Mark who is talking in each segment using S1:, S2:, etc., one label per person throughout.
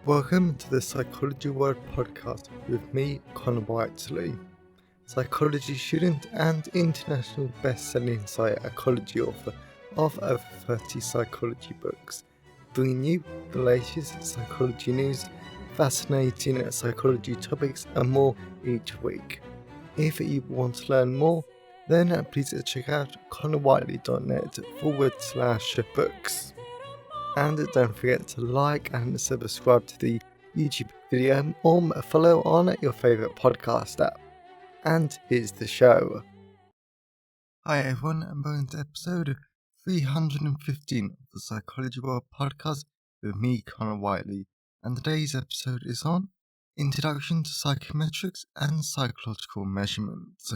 S1: Welcome to the Psychology World podcast with me, Connor Whiteley, psychology student and international best-selling psychology author of over 30 psychology books, bringing you the latest psychology news, fascinating psychology topics and more each week. If you want to learn more, then please check out connorwhiteley.net/books. And don't forget to like and subscribe to the YouTube video or follow on your favourite podcast app. And here's the show. Hi everyone, and welcome to episode 315 of the Psychology World podcast with me, Connor Whiteley. And today's episode is on Introduction to Psychometrics and Psychological Measurements.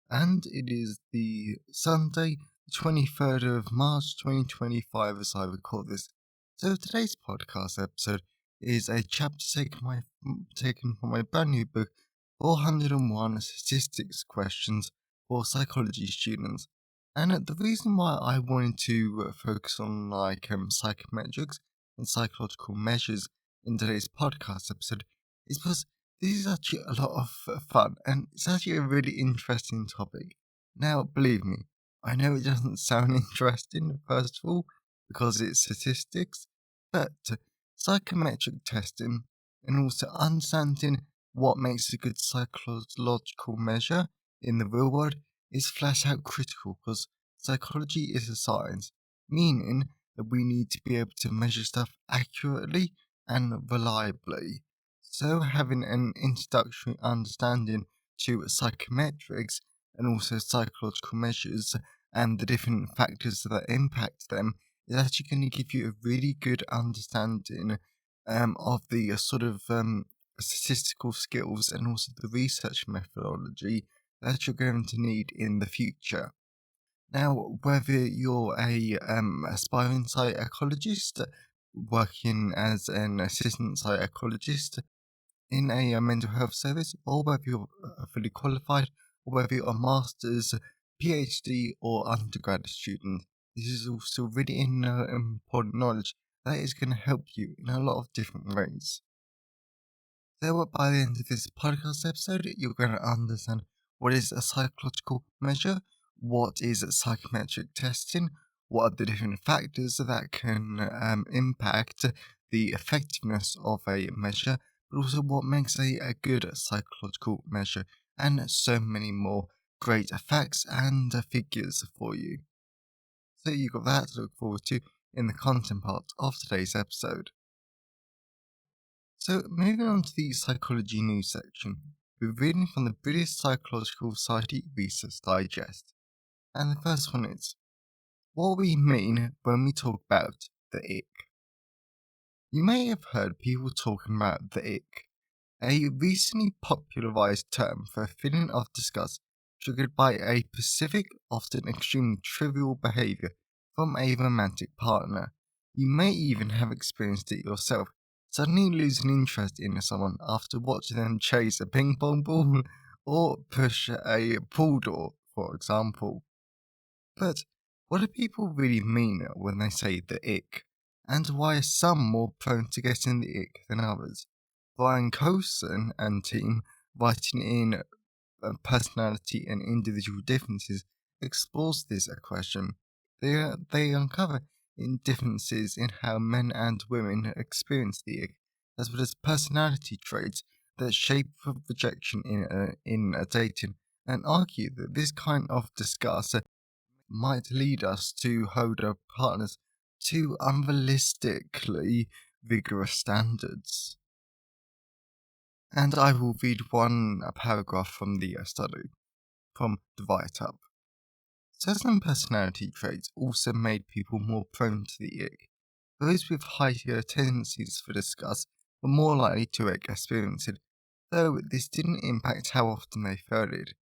S1: And it is the Sunday, 23rd of March 2025 as I record this. So today's podcast episode is a chapter taken from my brand new book, 401 Statistics Questions for Psychology Students. And the reason why I wanted to focus on psychometrics and psychological measures in today's podcast episode is because this is actually a lot of fun and it's actually a really interesting topic. Now, believe me, I know it doesn't sound interesting first of all, because it's statistics, but psychometric testing and also understanding what makes a good psychological measure in the real world is flat out critical, because psychology is a science, meaning that we need to be able to measure stuff accurately and reliably. So having an introductory understanding to psychometrics and also psychological measures and the different factors that impact them is actually going to give you a really good understanding of the statistical skills and also the research methodology that you're going to need in the future. Now, whether you're a aspiring psychologist working as an assistant psychologist in a mental health service, or whether you're fully qualified, or whether you're a master's, PhD, or undergrad student, this is also really important knowledge that is going to help you in a lot of different ways. So by the end of this podcast episode, you're going to understand what is a psychological measure, what is psychometric testing, what are the different factors that can impact the effectiveness of a measure, but also what makes a good psychological measure, and so many more great facts and figures for you. So you've got that to look forward to in the content part of today's episode. So moving on to the psychology news section, we're reading from the British Psychological Society Research Digest. And the first one is, what we mean when we talk about the ick. You may have heard people talking about the ick, a recently popularized term for a feeling of disgust triggered by a specific, often extremely trivial behavior from a romantic partner. You may even have experienced it yourself, suddenly losing interest in someone after watching them chase a ping pong ball or push a pool door, for example. But what do people really mean when they say the ick? And why are some more prone to getting the ick than others? Brian Colson and team, writing in Personality and Individual Differences, explores this question. They uncover differences in how men and women experience the ick, as well as personality traits that shape rejection in dating, and argue that this kind of disgust might lead us to hold our partners to unrealistically vigorous standards. And I will read one paragraph from the study, from the write-up. Certain personality traits also made people more prone to the ick. Those with higher tendencies for disgust were more likely to experience it, though this didn't impact how often they felt it.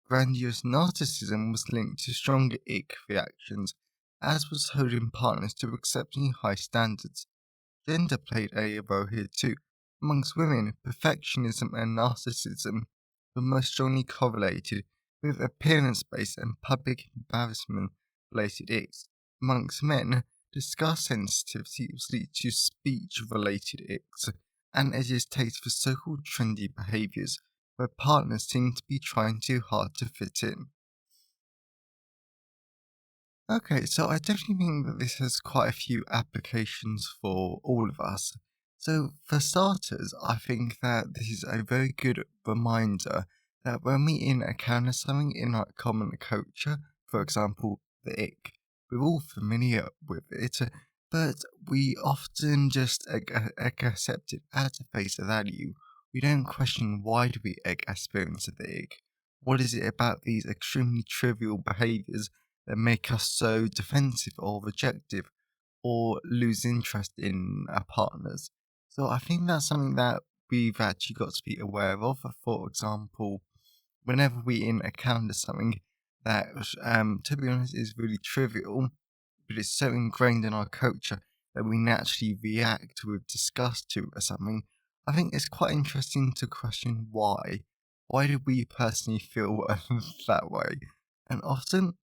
S1: Grandiose narcissism was linked to stronger ick reactions, as was holding partners to exceptionally high standards. Gender played a role here too. Amongst women, perfectionism and narcissism were most strongly correlated with appearance-based and public embarrassment-related icks. Amongst men, disgust sensitivity was linked to speech-related icks, and it is taste for so-called trendy behaviours where partners seem to be trying too hard to fit in. Okay, so I definitely think that this has quite a few applications for all of us. So, for starters, I think that this is a very good reminder that when we encounter something in our common culture, for example, the ick, we're all familiar with it, but we often just accept it at a face value. We don't question why do we experience the ick. What is it about these extremely trivial behaviours that make us so defensive or rejective or lose interest in our partners? So I think that's something that we've actually got to be aware of. For example, whenever we encounter something that, to be honest, is really trivial, but it's so ingrained in our culture that we naturally react with disgust to something, I think it's quite interesting to question why. Why do we personally feel that way? And often,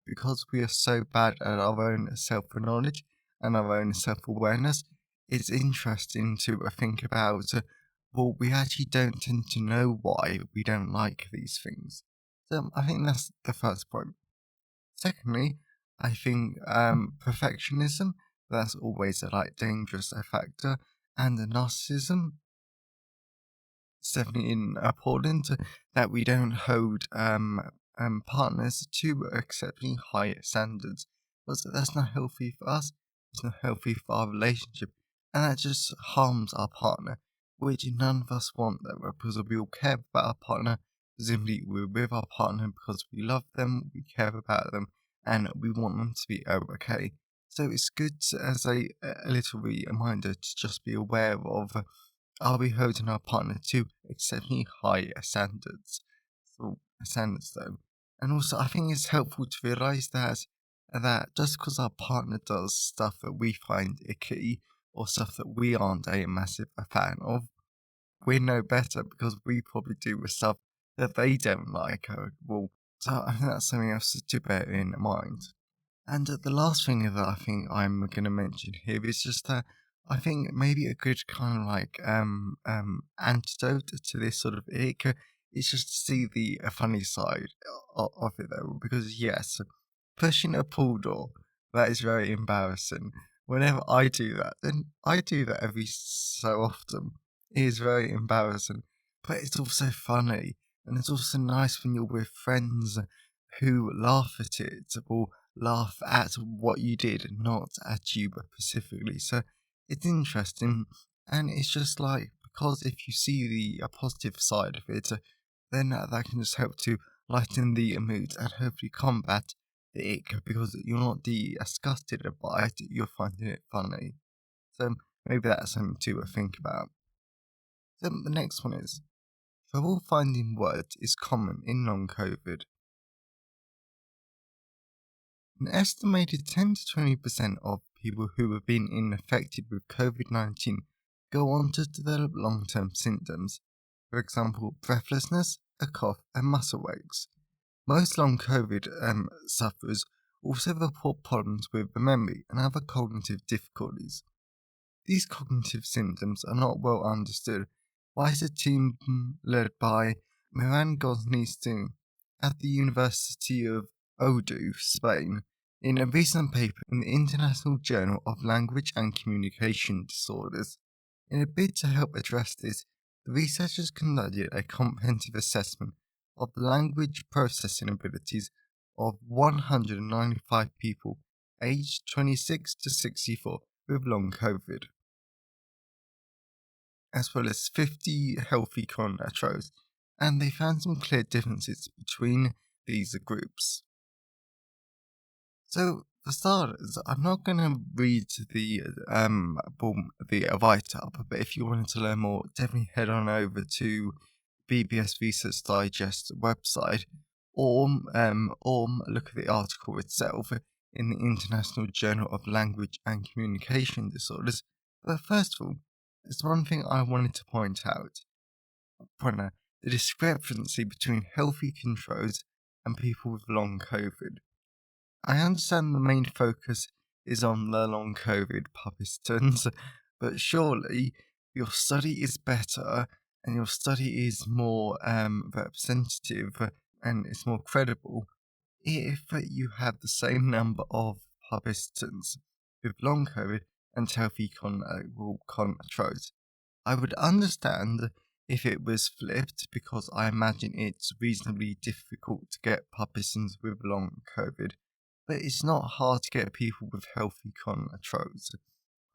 S1: because we are so bad at our own self knowledge and our own self awareness, it's interesting to think about. Well, we actually don't tend to know why we don't like these things. So I think that's the first point. Secondly, I think perfectionism, that's always a dangerous factor, and the narcissism, it's definitely important that we don't hold partners to exceptionally high standards, because that's not healthy for us, it's not healthy for our relationship, and that just harms our partner, which none of us want that, because we all care about our partner. Presumably, we're with our partner because we love them, we care about them, and we want them to be okay. So it's good as a little reminder to just be aware of, are we holding our partner to exceptionally high standards though? And also, I think it's helpful to realize that just because our partner does stuff that we find icky or stuff that we aren't a massive fan of, we know better because we probably do with stuff that they don't like. Well, so I think that's something else to bear in mind. And the last thing that I think I'm going to mention here is just that I think maybe a good kind of antidote to this sort of ick is just to see the funny side of it though, because yes, pushing a pool door, that is very embarrassing. Whenever I do that, then I do that every so often. It is very embarrassing, but it's also funny, and it's also nice when you're with friends who laugh at it or laugh at what you did, not at you but specifically. So it's interesting, and it's just because if you see the positive side of it, then that can just help to lighten the mood and hopefully combat the ick because you're not disgusted by it, you're finding it funny. So maybe that's something to think about. So the next one is trouble finding words is common in long COVID. An estimated 10 to 20% of people who have been infected with COVID-19 go on to develop long term symptoms, for example, breathlessness, a cough, and muscle aches. Most long COVID sufferers also report problems with memory and other cognitive difficulties. These cognitive symptoms are not well understood, why is a team led by Miran Gosnistun at the University of Odu, Spain, in a recent paper in the International Journal of Language and Communication Disorders. In a bid to help address this, the researchers conducted a comprehensive assessment of the language processing abilities of 195 people aged 26 to 64 with long COVID, as well as 50 healthy controls, and they found some clear differences between these groups. So, for starters, I'm not going to read the write-up, but if you wanted to learn more, definitely head on over to BBS Research Digest website, or look at the article itself in the International Journal of Language and Communication Disorders. But first of all, there's one thing I wanted to point out. The discrepancy between healthy controls and people with long COVID. I understand the main focus is on the long COVID participants, but surely your study is better and your study is more representative and it's more credible if you have the same number of participants with long COVID and healthy controls. I would understand if it was flipped because I imagine it's reasonably difficult to get participants with long COVID, but it's not hard to get people with healthy controls.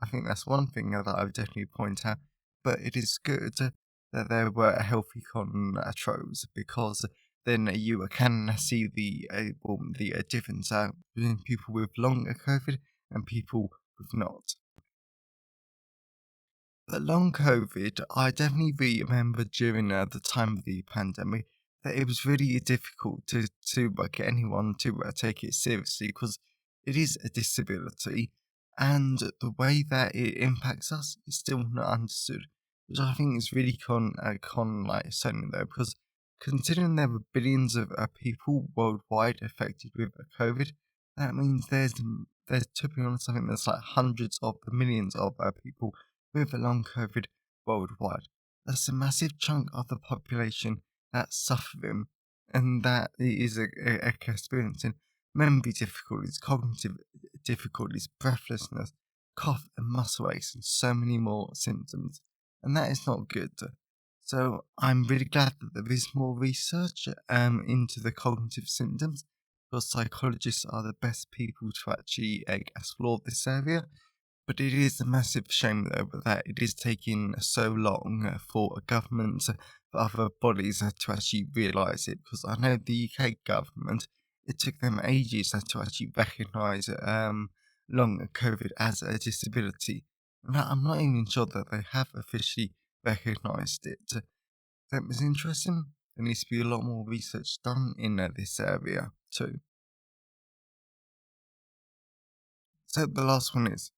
S1: I think that's one thing that I would definitely point out, but it is good that there were healthy controls because then you can see the difference between people with long COVID and people with not. But long COVID, I definitely remember during the time of the pandemic that it was really difficult to get anyone to take it seriously because it is a disability and the way that it impacts us is still not understood, which I think is really like stunning though, because considering there were billions of people worldwide affected with COVID, that means there's to be honest, I think there's like hundreds of millions of people with a long COVID worldwide. That's a massive chunk of the population that's suffering, and that is experiencing memory difficulties, cognitive difficulties, breathlessness, cough, and muscle aches, and so many more symptoms. And that is not good. So I'm really glad that there is more research into the cognitive symptoms, because psychologists are the best people to actually explore this area. But it is a massive shame, though, that it is taking so long for a government, for other bodies to actually realise it. Because I know the UK government, it took them ages to actually recognise long COVID as a disability. And I'm not even sure that they have officially recognised it. That was interesting. There needs to be a lot more research done in this area, too. So the last one is,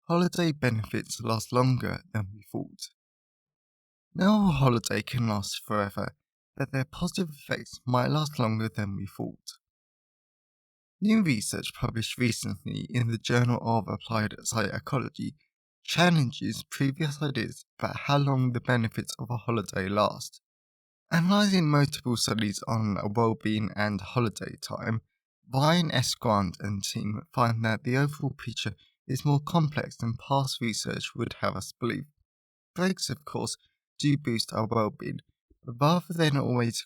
S1: holiday benefits last longer than we thought. No holiday can last forever, but their positive effects might last longer than we thought. New research published recently in the Journal of Applied Psychology challenges previous ideas about how long the benefits of a holiday last. Analyzing multiple studies on well-being and holiday time, Ryan S. Grant and team find that the overall picture is more complex than past research would have us believe. Breaks, of course, do boost our well-being, but rather than always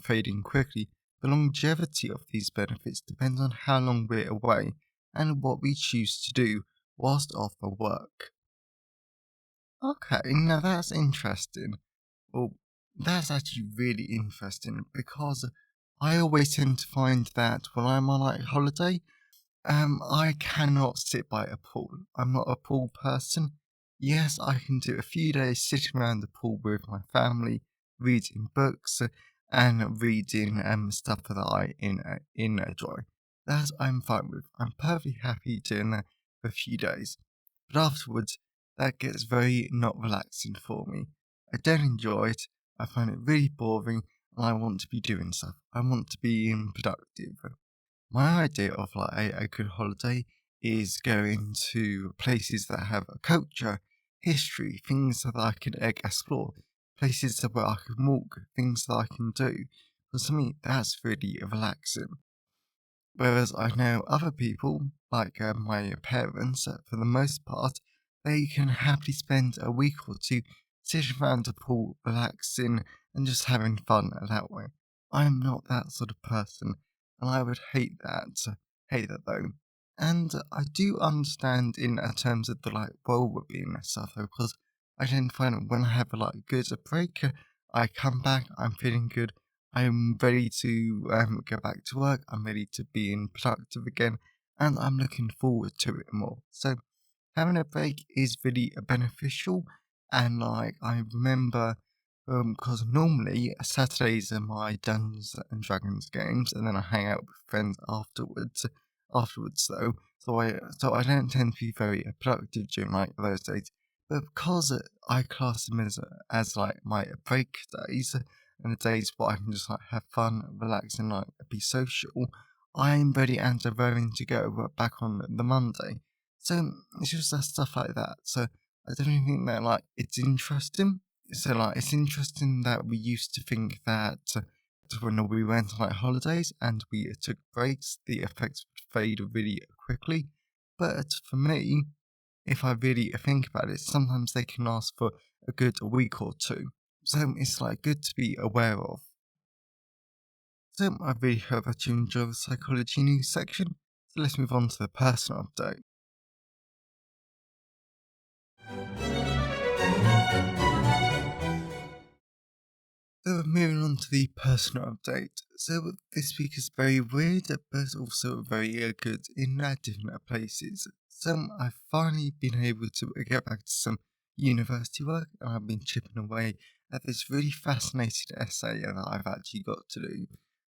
S1: fading quickly, the longevity of these benefits depends on how long we're away and what we choose to do whilst off for work. Okay, now that's interesting. Well, that's actually really interesting because I always tend to find that when I'm on like holiday, I cannot sit by a pool. I'm not a pool person. Yes, I can do a few days sitting around the pool with my family, reading books and reading stuff that I enjoy. That I'm fine with. I'm perfectly happy doing that for a few days. But afterwards, that gets very not relaxing for me. I don't enjoy it. I find it really boring and I want to be doing stuff. I want to be productive. My idea of like a good holiday is going to places that have a culture, history, things that I can explore, places where I can walk, things that I can do. Because to me, that's really relaxing. Whereas I know other people, like my parents, for the most part, they can happily spend a week or two sitting around a pool, relaxing, and just having fun that way. I'm not that sort of person, and I would hate that. Hate that though. And I do understand in terms of the like well-being and stuff though, because I tend to find when I have a like good break, I come back, I'm feeling good, I'm ready to go back to work. I'm ready to be productive again, and I'm looking forward to it more. So having a break is really beneficial. And like I remember, because normally Saturdays are my Dungeons and Dragons games, and then I hang out with friends afterwards. Afterwards, though, so I don't tend to be very productive during like those days. But because I class them as like my break days, and the days where I can just like have fun, relax, and like be social, I'm ready and raring to go back on the Monday. So it's just that stuff like that. So I definitely think that it's interesting. So it's interesting that we used to think that when we went on holidays and we took breaks, the effects would fade really quickly. But for me, if I really think about it, sometimes they can last for a good week or two. So it's good to be aware of. So I really hope that you enjoy the psychology news section. So let's move on to the personal update. So moving on to the personal update. So this week is very weird, but also very good in different places. So I've finally been able to get back to some university work, and I've been chipping away at this really fascinating essay that I've actually got to do.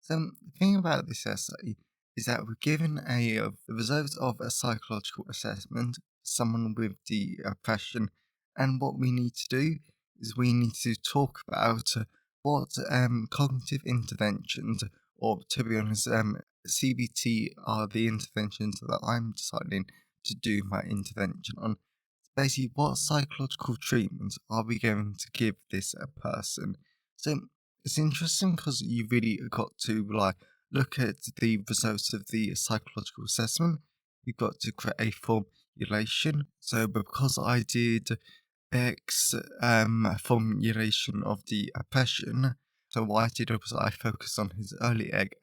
S1: So the thing about this essay is that we're given the results of a psychological assessment, someone with depression, and what we need to do is we need to talk about what cognitive interventions, or to be honest, CBT are the interventions that I'm deciding to do my intervention on. Basically, what psychological treatments are we going to give this person? So it's interesting because you really got to look at the results of the psychological assessment. You've got to create a formulation. So because I did Beck's formulation of the oppression. So what I did was I focused on his early egg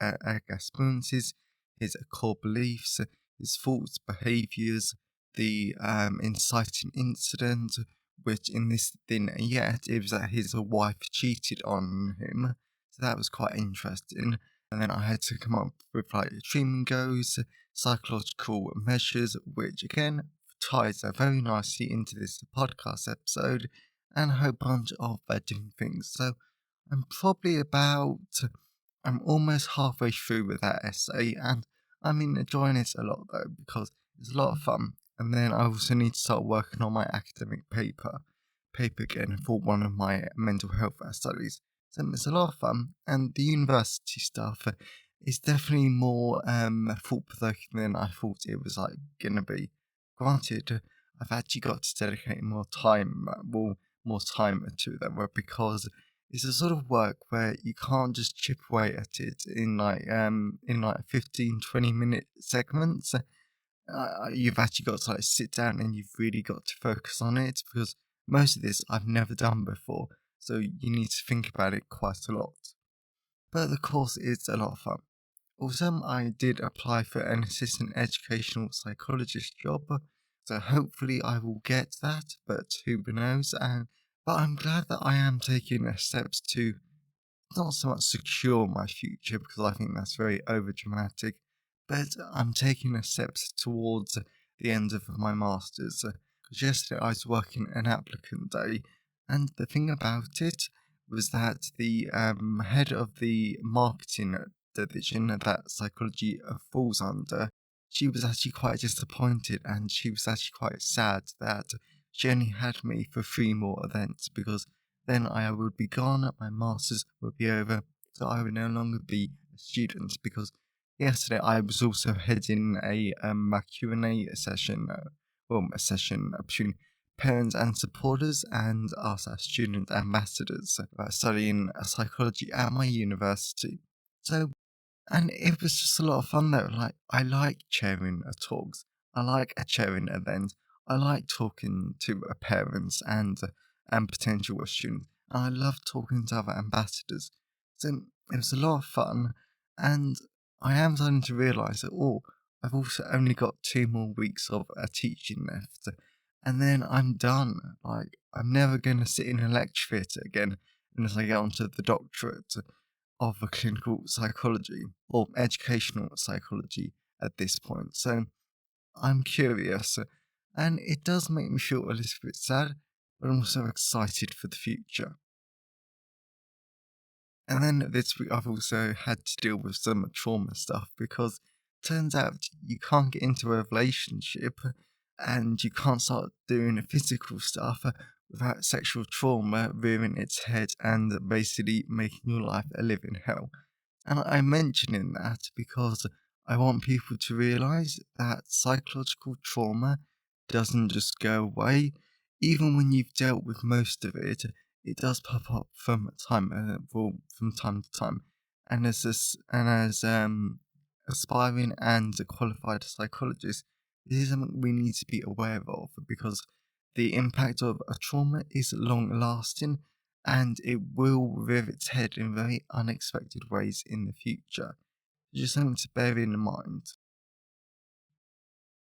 S1: experiences, his core beliefs, his thoughts, behaviours, the inciting incident, which in this thing yet it was that his wife cheated on him. So that was quite interesting. And then I had to come up with treatment goals, psychological measures, which again ties very nicely into this podcast episode, and a whole bunch of different things. So I'm probably I'm almost halfway through with that essay, and I'm enjoying it a lot though, because it's a lot of fun. And then I also need to start working on my academic paper again for one of my mental health studies. So it's a lot of fun, and the university stuff is definitely more thought provoking than I thought it was gonna be. Granted, I've actually got to dedicate more time to them, because it's a sort of work where you can't just chip away at it in 15-20 minute segments. You've actually got to sit down and you've really got to focus on it, because most of this I've never done before, so you need to think about it quite a lot. But the course is a lot of fun. Also, I did apply for an assistant educational psychologist job, so hopefully I will get that, but who knows. But I'm glad that I am taking steps to not so much secure my future, because I think that's very overdramatic, but I'm taking the steps towards the end of my masters. Because yesterday I was working an applicant day, and the thing about it was that the head of the marketing division that psychology falls under, she was actually quite disappointed, and she was actually quite sad that she only had me for 3 more events, because then I would be gone, my masters would be over, so I would no longer be a student. Because yesterday I was also heading a Q&A session, a session between parents and supporters and us as student ambassadors studying psychology at my university. So, and it was just a lot of fun though. I like chairing talks, I like chairing events, I like talking to parents and potential students, and I love talking to other ambassadors. So it was a lot of fun, and I am starting to realise that I've also only got 2 more weeks of teaching left, and then I'm done. I'm never going to sit in a lecture theatre again unless I get onto the doctorate of a clinical psychology or educational psychology at this point. So I'm curious, and it does make me feel a little bit sad, but I'm also excited for the future. And then this week I've also had to deal with some trauma stuff, because turns out you can't get into a relationship and you can't start doing physical stuff without sexual trauma rearing its head and basically making your life a living hell. And I'm mentioning that because I want people to realise that psychological trauma doesn't just go away. even when you've dealt with most of it, it does pop up from from time to time. And as aspiring and qualified psychologists, this is something we need to be aware of because the impact of a trauma is long lasting and it will rear its head in very unexpected ways in the future. Just something to bear in mind.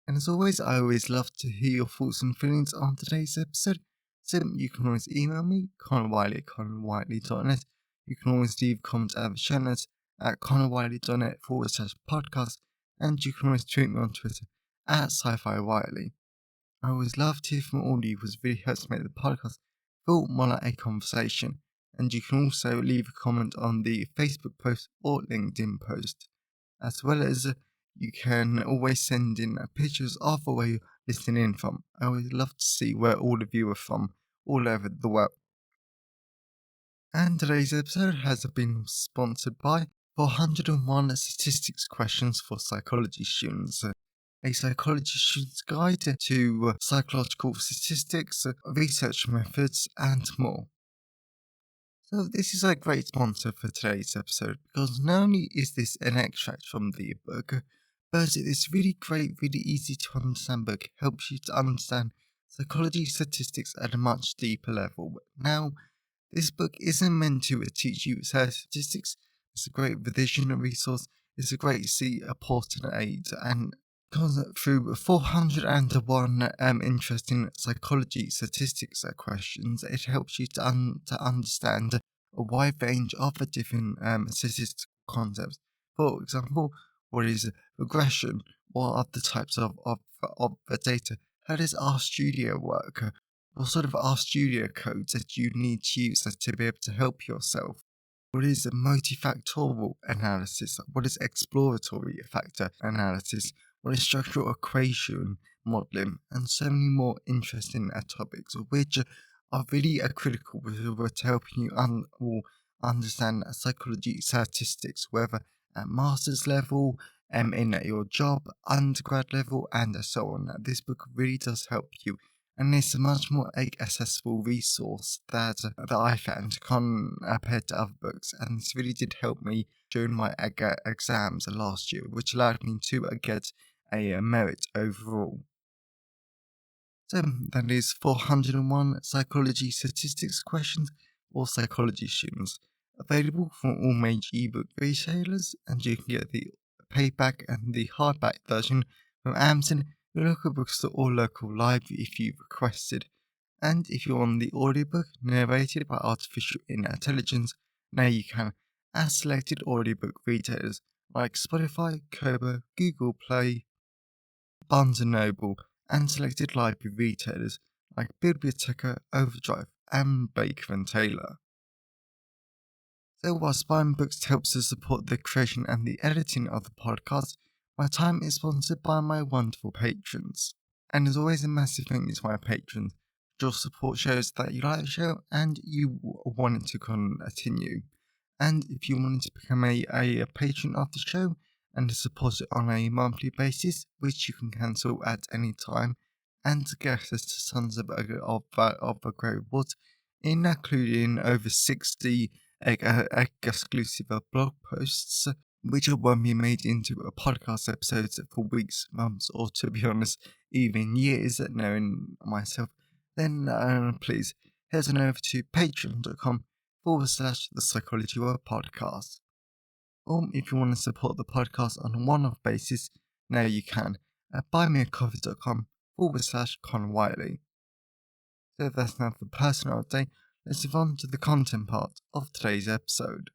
S1: And as always, I always love to hear your thoughts and feelings on today's episode. So you can always email me, connorwiley@connorwiley.net. You can always leave comments at the show notes at connorwiley.net/podcast. And you can always tweet me on Twitter at sci-fi Wiley. I always love to hear from all of you because it really helps make the podcast feel more like a conversation. And you can also leave a comment on the Facebook post or LinkedIn post, as well as you can always send in pictures of where you're listening in from. I always love to see where all of you are from, all over the world. And today's episode has been sponsored by 401 Statistics Questions for Psychology Students, a psychology student's guide to psychological statistics, research methods, and more. So this is a great sponsor for today's episode because not only is this an extract from the book, but this really great, really easy to understand book helps you to understand psychology statistics at a much deeper level. Now, this book isn't meant to teach you statistics. It's a great revision resource. It's a great important aid, and goes through 401 interesting psychology statistics questions. It helps you to understand a wide range of the different statistical concepts. For example, what is regression? What are the types of the data? How does RStudio work? What sort of RStudio codes that you need to use to be able to help yourself? What is multifactorial analysis? What is exploratory factor analysis? What is structural equation modeling? And so many more interesting topics, which are really critical to helping you understand psychology statistics, whether at master's level, in your job, undergrad level, and so on. This book really does help you. And it's a much more accessible resource that I found compared to other books. And this really did help me during my exams last year, which allowed me to get a merit overall. So that is 401 psychology statistics questions for psychology students, available from all major ebook retailers, and you can get the paperback and the hardback version from Amazon, your local bookstore or local library if you requested. And if you want the audiobook narrated by artificial intelligence, now you can at selected audiobook retailers like Spotify, Kobo, Google Play, Barnes & Noble, and selected library retailers like Biblioteca, Overdrive, and Baker & Taylor. So whilst buying books helps to support the creation and the editing of the podcast, my time is sponsored by my wonderful patrons. And as always, a massive thank you to my patrons. Your support shows that you like the show and you want it to continue. And if you wanted to become a patron of the show and to support it on a monthly basis, which you can cancel at any time, and to get access to tons of great rewards, including over 60 exclusive blog posts, which won't be made into a podcast episodes for weeks, months, or to be honest, even years, knowing myself, then please head on over to patreon.com/the Psychology World Podcast. Or if you want to support the podcast on a one-off basis, now you can at buymeacoffee.com/Connor Wiley. So that's now for personal update. Let's move on to the content part of today's episode.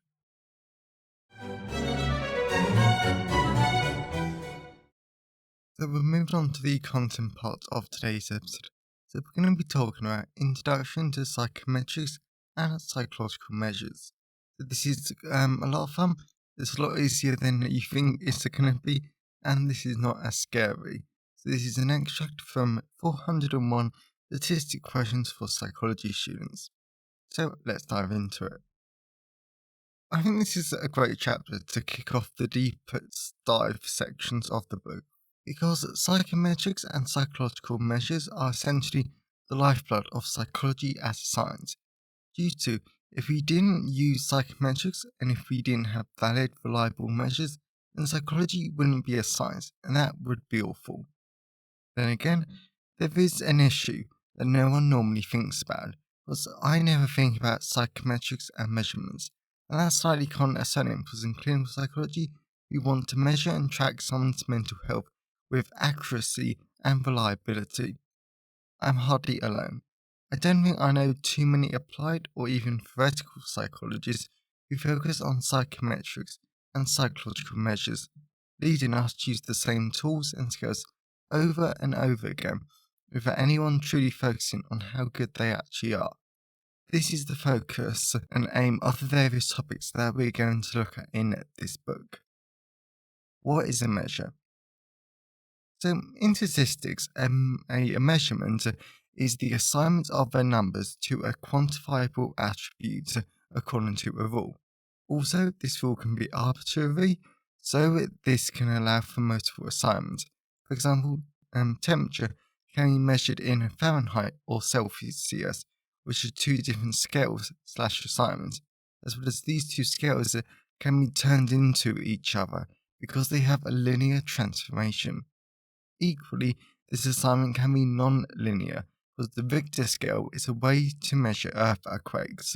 S1: So we're moving on to the content part of today's episode. So we're going to be talking about introduction to psychometrics and psychological measures. So this is a lot of fun. It's a lot easier than you think it's going to be, and this is not as scary. So this is an extract from 401 Statistic Questions for Psychology Students. So let's dive into it. I think this is a great chapter to kick off the deepest dive sections of the book, because psychometrics and psychological measures are essentially the lifeblood of psychology as a science, due to if we didn't use psychometrics and if we didn't have valid, reliable measures, then psychology wouldn't be a science, and that would be awful. Then again, there is an issue that no one normally thinks about, because I never think about psychometrics and measurements, and that's slightly concerning because in clinical psychology, we want to measure and track someone's mental health with accuracy and reliability. I'm hardly alone. I don't think I know too many applied or even theoretical psychologists who focus on psychometrics and psychological measures, leading us to use the same tools and skills over and over again, without anyone truly focusing on how good they actually are. This is the focus and aim of the various topics that we're going to look at in this book. What is a measure? So, in statistics, a measurement is the assignment of the numbers to a quantifiable attribute according to a rule. Also, this rule can be arbitrary, so this can allow for multiple assignments. For example, temperature can be measured in Fahrenheit or Celsius, which are two different scales / assignments, as well as these two scales can be turned into each other because they have a linear transformation. Equally, this assignment can be non-linear, because the Richter scale is a way to measure earthquakes.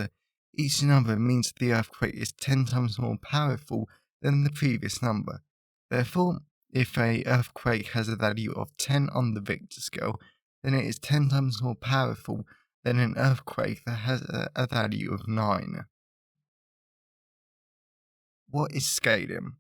S1: Each number means the earthquake is 10 times more powerful than the previous number. Therefore, if an earthquake has a value of 10 on the Richter scale, then it is 10 times more powerful than an earthquake that has a value of 9. What is scaling?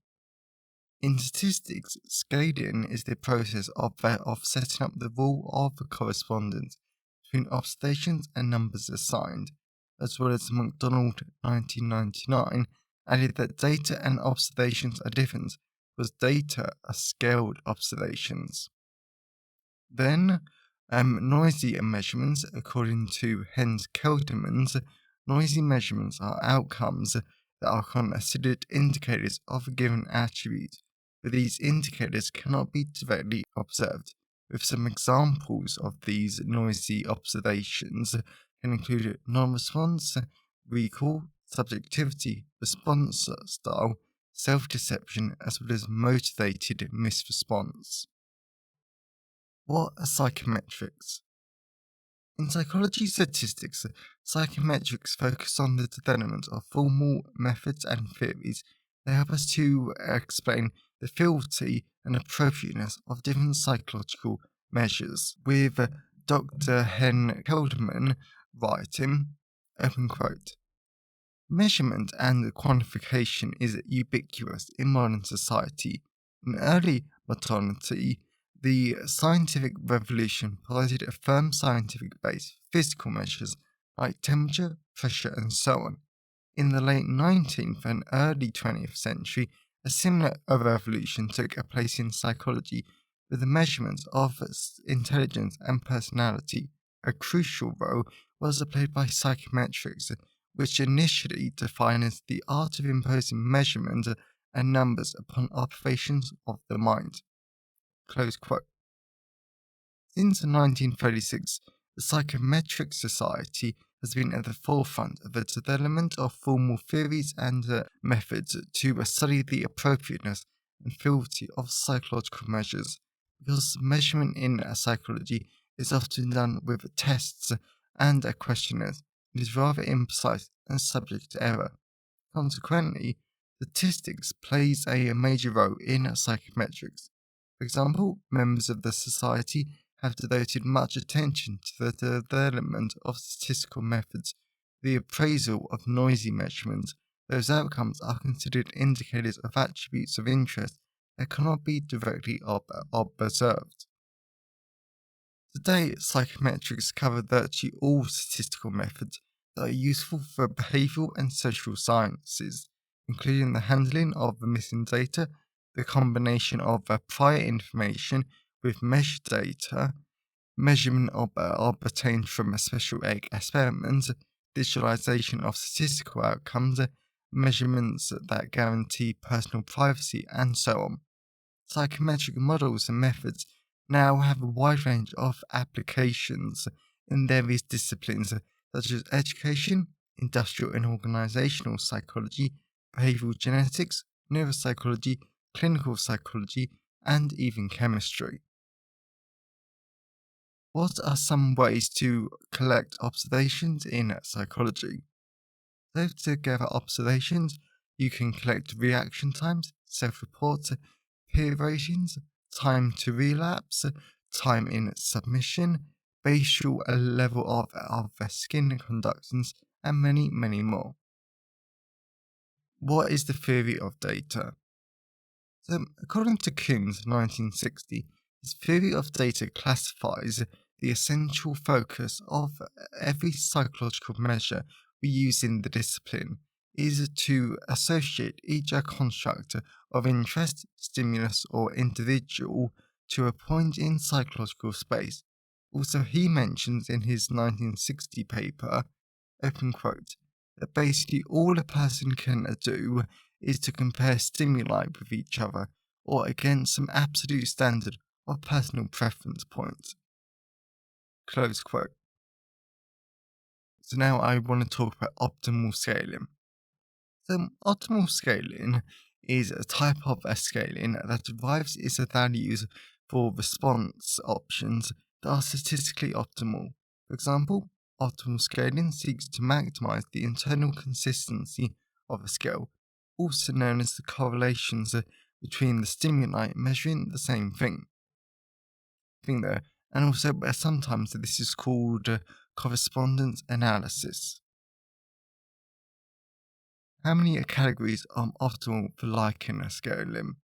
S1: In statistics, scaling is the process of setting up the rule of correspondence between observations and numbers assigned, as well as McDonald 1999 added that data and observations are different because data are scaled observations. Then, noisy measurements, according to Hens-Keldermans, noisy measurements are outcomes that are considered indicators of a given attribute, but these indicators cannot be directly observed. With some examples of these noisy observations can include non-response, recall, subjectivity, response style, self-deception, as well as motivated misresponse. What are psychometrics? In psychology statistics, psychometrics focus on the development of formal methods and theories that help us to explain the fidelity and appropriateness of different psychological measures, with Dr. Hens-Kelderman writing, open quote, "Measurement and quantification is ubiquitous in modern society. In early modernity, the scientific revolution provided a firm scientific base for physical measures like temperature, pressure, and so on. In the late 19th and early 20th century, a similar revolution took place in psychology with the measurements of intelligence and personality. A crucial role was played by psychometrics, which initially defined as the art of imposing measurement and numbers upon observations of the mind." Close quote. Since 1936, the Psychometric Society has been at the forefront of the development of formal theories and methods to study the appropriateness and fidelity of psychological measures, because measurement in psychology is often done with tests and questionnaires. It is rather imprecise and subject to error. Consequently, statistics plays a major role in psychometrics. For example, members of the society have devoted much attention to the development of statistical methods, the appraisal of noisy measurements. Those outcomes are considered indicators of attributes of interest that cannot be directly observed. Today, psychometrics cover virtually all statistical methods that are useful for behavioural and social sciences, including the handling of missing data, the combination of prior information with measured data, measurement of obtained from a special experiment, visualization of statistical outcomes, measurements that guarantee personal privacy, and so on. Psychometric models and methods now have a wide range of applications in various disciplines such as education, industrial and organizational psychology, behavioral genetics, neuropsychology, clinical psychology, and even chemistry. What are some ways to collect observations in psychology? So, to gather observations, you can collect reaction times, self-reports, peer ratings, time to relapse, time in submission, facial level of skin conductance, and many, many more. What is the theory of data? So, according to Coombs, 1960, his theory of data classifies the essential focus of every psychological measure we use in the discipline is to associate each construct of interest, stimulus, or individual to a point in psychological space. Also, he mentions in his 1960 paper, open quote, that basically all a person can do is to compare stimuli with each other or against some absolute standard of personal preference points. Close quote. So now I want to talk about optimal scaling. So optimal scaling is a type of scaling that derives its values for response options that are statistically optimal. For example, optimal scaling seeks to maximize the internal consistency of a scale, also known as the correlations between the stimuli measuring the same thing there. And also, sometimes this is called correspondence analysis. How many categories are optimal for Likert scaling?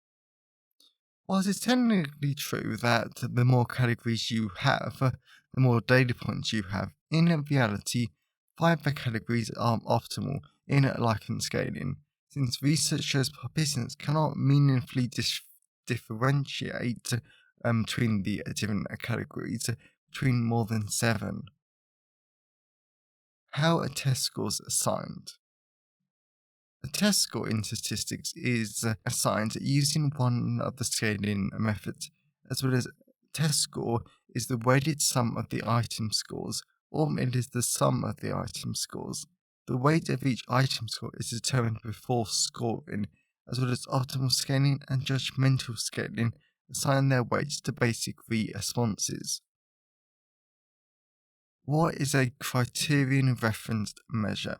S1: Whilst it's technically true that the more categories you have, the more data points you have, in reality, 5 categories are optimal in Likert scaling, since research shows participants cannot meaningfully differentiate between the different categories between more than 7. How are test scores assigned? A test score in statistics is assigned using one of the scaling methods, as well as test score is the weighted sum of the item scores, or it is the sum of the item scores. The weight of each item score is determined before scoring, as well as optimal scaling and judgmental scaling assign their weights to basic responses. What is a criterion referenced measure?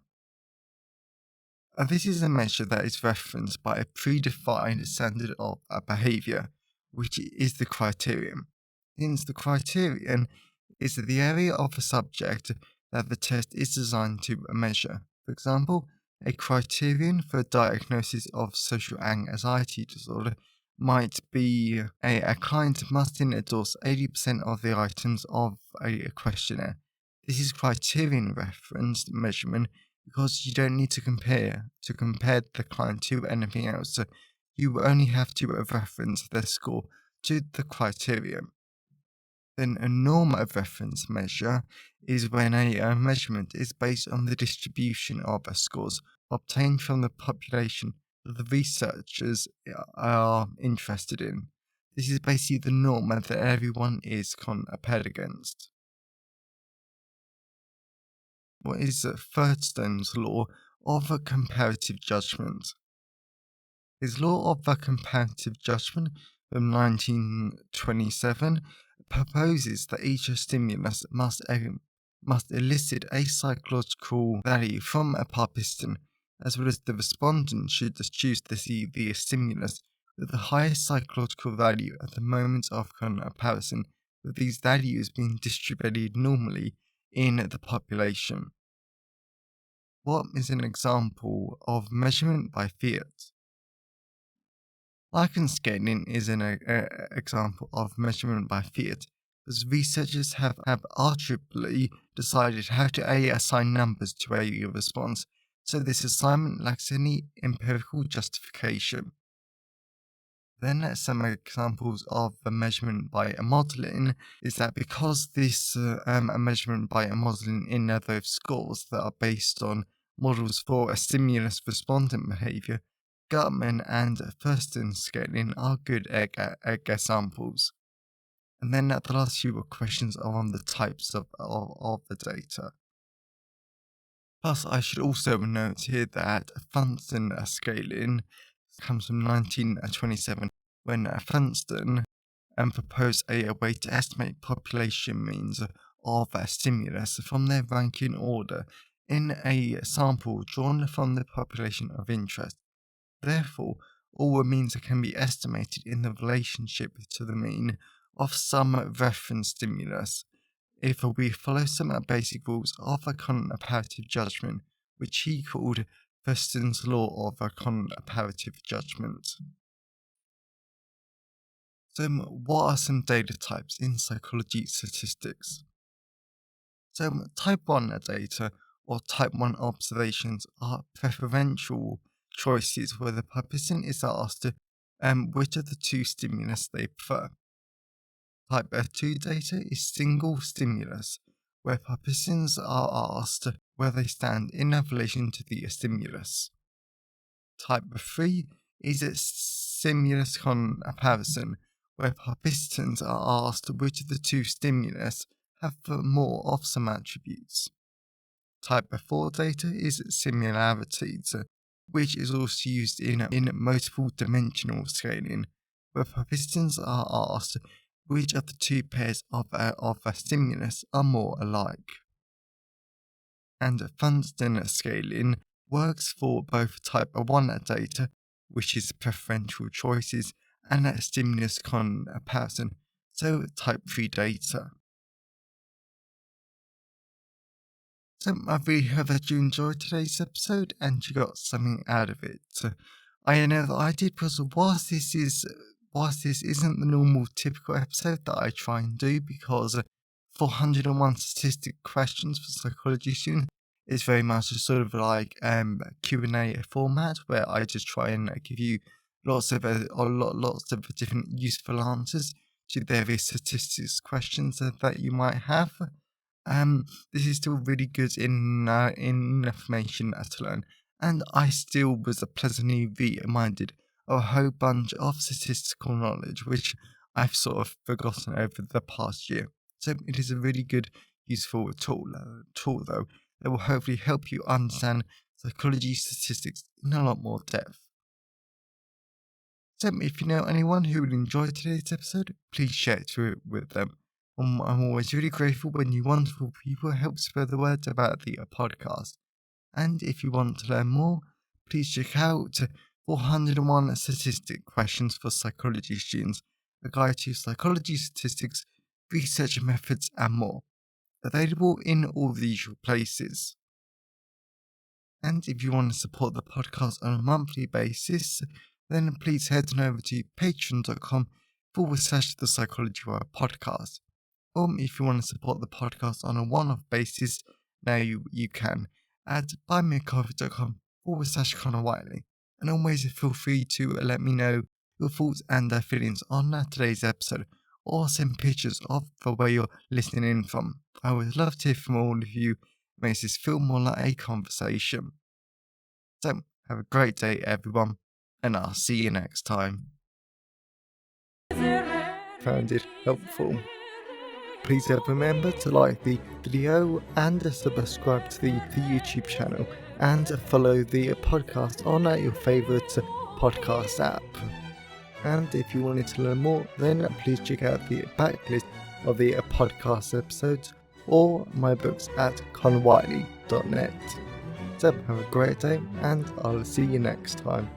S1: This is a measure that is referenced by a predefined standard of a behaviour, which is the criterion. Hence, the criterion is the area of a subject that the test is designed to measure. For example, a criterion for a diagnosis of social anxiety disorder might be a client must endorse 80% of the items of a questionnaire. This is criterion referenced measurement because you don't need to compare the client to anything else. So you only have to reference their score to the criterion. Then a norm of reference measure is when a measurement is based on the distribution of scores obtained from the population that the researchers are interested in. This is basically the norm that everyone is compared against. What is Thurston's law of comparative judgment? His law of comparative judgment from 1927 proposes that each stimulus must elicit a psychological value from a participant, as well as the respondent should choose to see the stimulus with the highest psychological value at the moment of comparison, with these values being distributed normally in the population. What is an example of measurement by fiat? Likert scaling is an example of measurement by fiat, because researchers have arbitrarily decided how to assign numbers to a response, so this assignment lacks any empirical justification. Then some examples of the measurement by modelling is that because this measurement by modelling in those scores that are based on models for a stimulus respondent behaviour, Gutman and Thurston scaling are good examples. And then the last few questions are on the types of the data. Plus, I should also note here that Funston scaling comes from 1927, when Funston proposed a way to estimate population means of a stimulus from their ranking order in a sample drawn from the population of interest. Therefore, all means can be estimated in the relationship to the mean of some reference stimulus if we follow some basic rules of a comparative judgment, which he called Thurston's law of a comparative judgment. So, what are some data types in psychology statistics? So, type 1 data or type 1 observations are preferential choices where the participant is asked which of the two stimulus they prefer. Type 2 data is single stimulus, where participants are asked where they stand in relation to the stimulus. Type 3 is a stimulus comparison, where participants are asked which of the two stimulus have more of some attributes. Type 4 data is similarities, which is also used in multiple dimensional scaling, where participants are asked which of the two pairs of a stimulus are more alike. And Funston scaling works for both type 1 data, which is preferential choices, and a stimulus comparison, so type 3 data. So I really hope that you enjoyed today's episode and you got something out of it. I know that I did, because whilst this isn't the normal typical episode that I try and do, because 401 statistic questions for psychology students is very much a sort of like Q&A format, where I just try and give you lots of different useful answers to various statistics questions that you might have. This is still really good in information to learn, and I still was pleasantly reminded of a whole bunch of statistical knowledge which I've sort of forgotten over the past year. So it is a really good, useful tool though, that will hopefully help you understand psychology statistics in a lot more depth. So if you know anyone who would enjoy today's episode, please share it with them. I'm always really grateful when you wonderful people help spread the word about the podcast. And if you want to learn more, please check out 401 Statistic Questions for Psychology Students, a guide to psychology statistics, research methods, and more. Available in all the usual places. And if you want to support the podcast on a monthly basis, then please head on over to patreon.com/the Psychology Wire podcast. Or if you want to support the podcast on a one-off basis, now you can at buymeacoffee.com/Connor Wiley. And always feel free to let me know your thoughts and feelings on today's episode, or send pictures of where you're listening in from. I would love to hear from all of you. It makes this feel more like a conversation. So, have a great day, everyone, and I'll see you next time. Found it helpful. Please remember to like the video and subscribe to the YouTube channel, and follow the podcast on your favourite podcast app. And if you wanted to learn more, then please check out the backlist of the podcast episodes or my books at conwiley.net. So have a great day, and I'll see you next time.